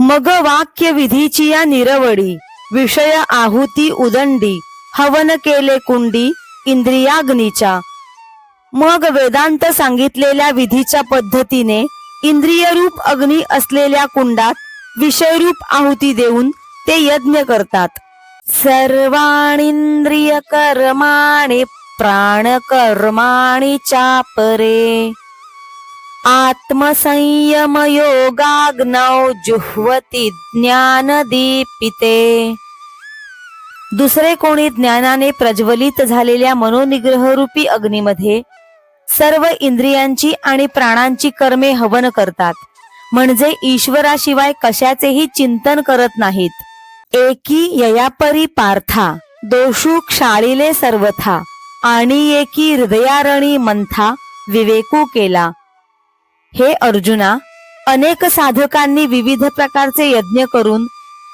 मग वाक्य विधीची या निरवडी, विषय आहुती उदंडी, हवन केले कुंडी इंद्रियाग्नीच्या. मग वेदांत सांगितलेल्या विधीच्या पद्धतीने इंद्रियरूप अग्नी असलेल्या कुंडात विषयरूप आहुती देऊन ते यज्ञ करतात. सर्वाणींद्रिय कर्माणि प्राणकर्माणि चापरे, आत्मसंयम योगाग्नौ जुह्वति ज्ञानदीपिते. दुसरे कोणी ज्ञानाने प्रज्वलित झालेल्या मनोनिग्रहरूपी अग्नीमध्ये सर्व इंद्रियांची आणि प्राणांची कर्मे हवन करतात, म्हणजे ईश्वराशिवाय कशाचेही चिंतन करत नाहीत. एकी ययापरी पार्था, दोषू क्षाळिले सर्वथा, आणि एकी हृदयारणी मंथा, विवेकू केला. हे अर्जुना, अनेक साधकांनी विविध प्रकारचे यज्ञ करून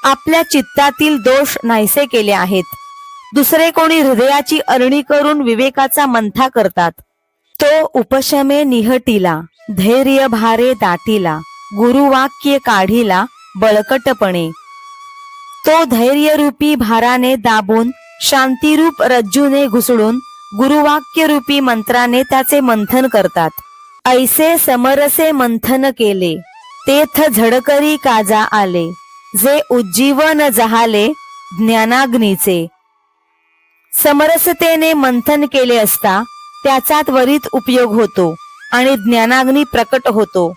आपल्या चित्तातील दोष नाहीसे केले आहेत. दुसरे कोणी हृदयाची अरणी करून विवेकाचा मंथा करतात. तो उपशमे निहटिला, धैर्य भारे दाटिला, गुरुवाक्य काढिला बळकटपणे. तो धैर्यरूपी भाराने दाबून, शांतिरूप रज्जूने घुसळून गुरुवाक्य रूपी मंत्राने त्याचे मंथन करतात. ऐसे समरसे मंथन केले, तेथ झडकरी काजा आले, जे उज्जीवन जहाले ज्ञानाग्नीचे. समरसतेने मंथन केले असता त्याचा त्वरित उपयोग होतो आणि ज्ञानाग्नी प्रकट होतो.